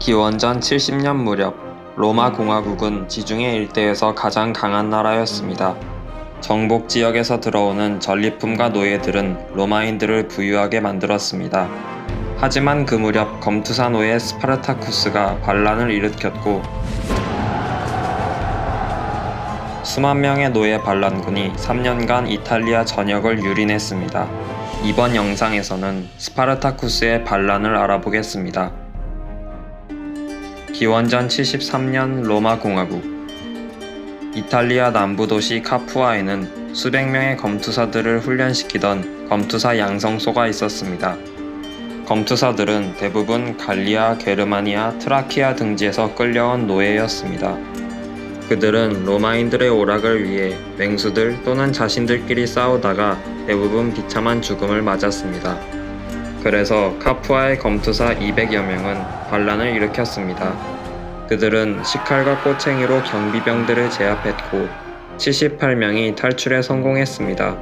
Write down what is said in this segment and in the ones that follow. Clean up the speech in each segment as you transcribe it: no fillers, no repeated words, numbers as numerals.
기원전 70년 무렵 로마 공화국은 지중해 일대에서 가장 강한 나라였습니다. 정복 지역에서 들어오는 전리품과 노예들은 로마인들을 부유하게 만들었습니다. 하지만 그 무렵 검투사 노예 스파르타쿠스가 반란을 일으켰고 수만 명의 노예 반란군이 3년간 이탈리아 전역을 유린했습니다. 이번 영상에서는 스파르타쿠스의 반란을 알아보겠습니다. 기원전 73년 로마 공화국. 이탈리아 남부 도시 카푸아에는 수백 명의 검투사들을 훈련시키던 검투사 양성소가 있었습니다. 검투사들은 대부분 갈리아, 게르마니아, 트라키아 등지에서 끌려온 노예였습니다. 그들은 로마인들의 오락을 위해 맹수들 또는 자신들끼리 싸우다가 대부분 비참한 죽음을 맞았습니다. 그래서 카푸아의 검투사 200여 명은 반란을 일으켰습니다. 그들은 식칼과 꼬챙이로 경비병들을 제압했고 78명이 탈출에 성공했습니다.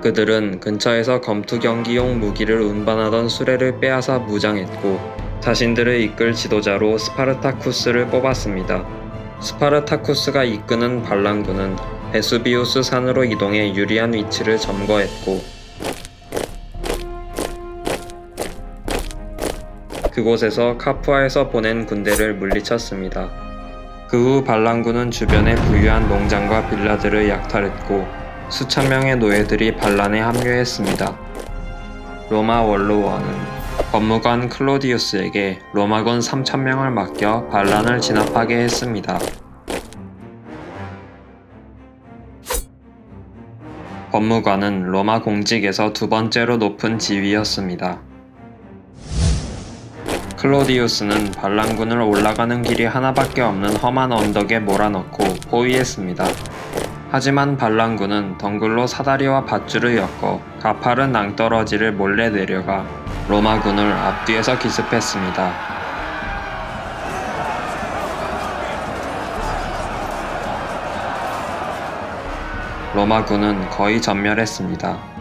그들은 근처에서 검투 경기용 무기를 운반하던 수레를 빼앗아 무장했고 자신들을 이끌 지도자로 스파르타쿠스를 뽑았습니다. 스파르타쿠스가 이끄는 반란군은 베수비우스 산으로 이동해 유리한 위치를 점거했고 그곳에서 카푸아에서 보낸 군대를 물리쳤습니다. 그 후 반란군은 주변의 부유한 농장과 빌라들을 약탈했고 수천 명의 노예들이 반란에 합류했습니다. 로마 원로원은 법무관 클로디우스에게 로마군 3,000명을 맡겨 반란을 진압하게 했습니다. 법무관은 로마 공직에서 두 번째로 높은 지위였습니다. 클로디우스는 반란군을 올라가는 길이 하나밖에 없는 험한 언덕에 몰아넣고 포위했습니다. 하지만 반란군은 덩굴로 사다리와 밧줄을 엮어 가파른 낭떠러지를 몰래 내려가 로마군을 앞뒤에서 기습했습니다. 로마군은 거의 전멸했습니다.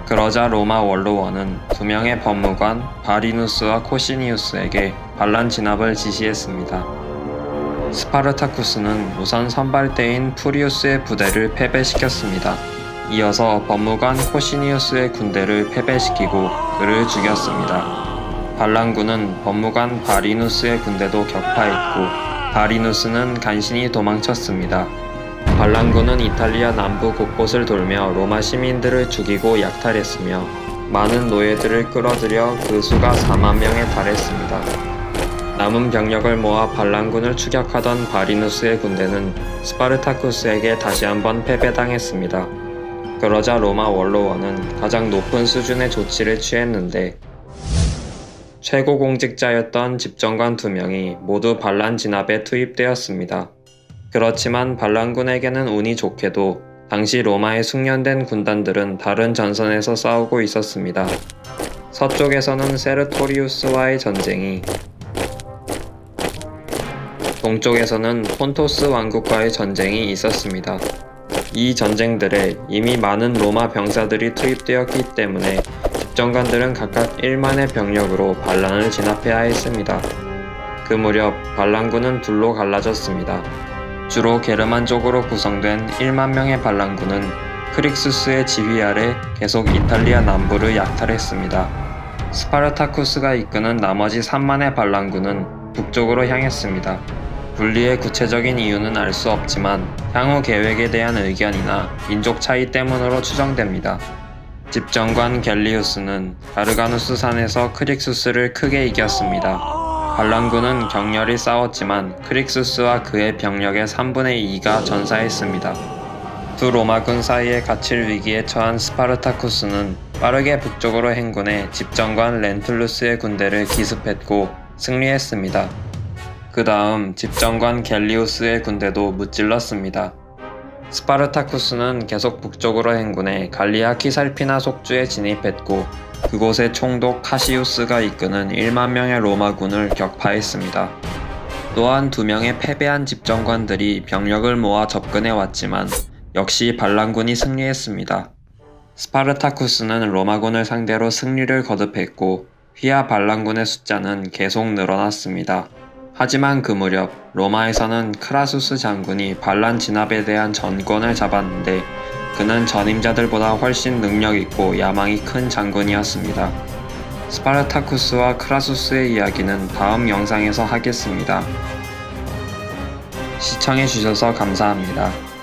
그러자 로마 원로원은 두 명의 법무관 바리누스와 코시니우스에게 반란 진압을 지시했습니다. 스파르타쿠스는 우선 선발대인 프리우스의 부대를 패배시켰습니다. 이어서 법무관 코시니우스의 군대를 패배시키고 그를 죽였습니다. 반란군은 법무관 바리누스의 군대도 격파했고 바리누스는 간신히 도망쳤습니다. 반란군은 이탈리아 남부 곳곳을 돌며 로마 시민들을 죽이고 약탈했으며 많은 노예들을 끌어들여 그 수가 4만 명에 달했습니다. 남은 병력을 모아 반란군을 추격하던 바리누스의 군대는 스파르타쿠스에게 다시 한번 패배당했습니다. 그러자 로마 원로원은 가장 높은 수준의 조치를 취했는데 최고 공직자였던 집정관 2명이 모두 반란 진압에 투입되었습니다. 그렇지만 반란군에게는 운이 좋게도 당시 로마에 숙련된 군단들은 다른 전선에서 싸우고 있었습니다. 서쪽에서는 세르토리우스와의 전쟁이, 동쪽에서는 폰토스 왕국과의 전쟁이 있었습니다. 이 전쟁들에 이미 많은 로마 병사들이 투입되었기 때문에 집정관들은 각각 1만의 병력으로 반란을 진압해야 했습니다. 그 무렵 반란군은 둘로 갈라졌습니다. 주로 게르만족으로 구성된 1만 명의 반란군은 크릭수스의 지휘 아래 계속 이탈리아 남부를 약탈했습니다. 스파르타쿠스가 이끄는 나머지 3만의 반란군은 북쪽으로 향했습니다. 분리의 구체적인 이유는 알 수 없지만 향후 계획에 대한 의견이나 민족 차이 때문으로 추정됩니다. 집정관 갤리우스는 가르가누스 산에서 크릭수스를 크게 이겼습니다. 반란군은 격렬히 싸웠지만 크릭수스와 그의 병력의 3분의 2가 전사했습니다. 두 로마군 사이에 갇힐 위기에 처한 스파르타쿠스는 빠르게 북쪽으로 행군해 집정관 렌툴루스의 군대를 기습했고 승리했습니다. 그 다음 집정관 갤리우스의 군대도 무찔렀습니다. 스파르타쿠스는 계속 북쪽으로 행군해 갈리아 키살피나 속주에 진입했고 그곳의 총독 카시우스가 이끄는 1만 명의 로마군을 격파했습니다. 또한 2명의 패배한 집정관들이 병력을 모아 접근해 왔지만 역시 반란군이 승리했습니다. 스파르타쿠스는 로마군을 상대로 승리를 거듭했고 휘하 반란군의 숫자는 계속 늘어났습니다. 하지만 그 무렵 로마에서는 크라수스 장군이 반란 진압에 대한 전권을 잡았는데 그는 전임자들보다 훨씬 능력있고 야망이 큰 장군이었습니다. 스파르타쿠스와 크라수스의 이야기는 다음 영상에서 하겠습니다. 시청해주셔서 감사합니다.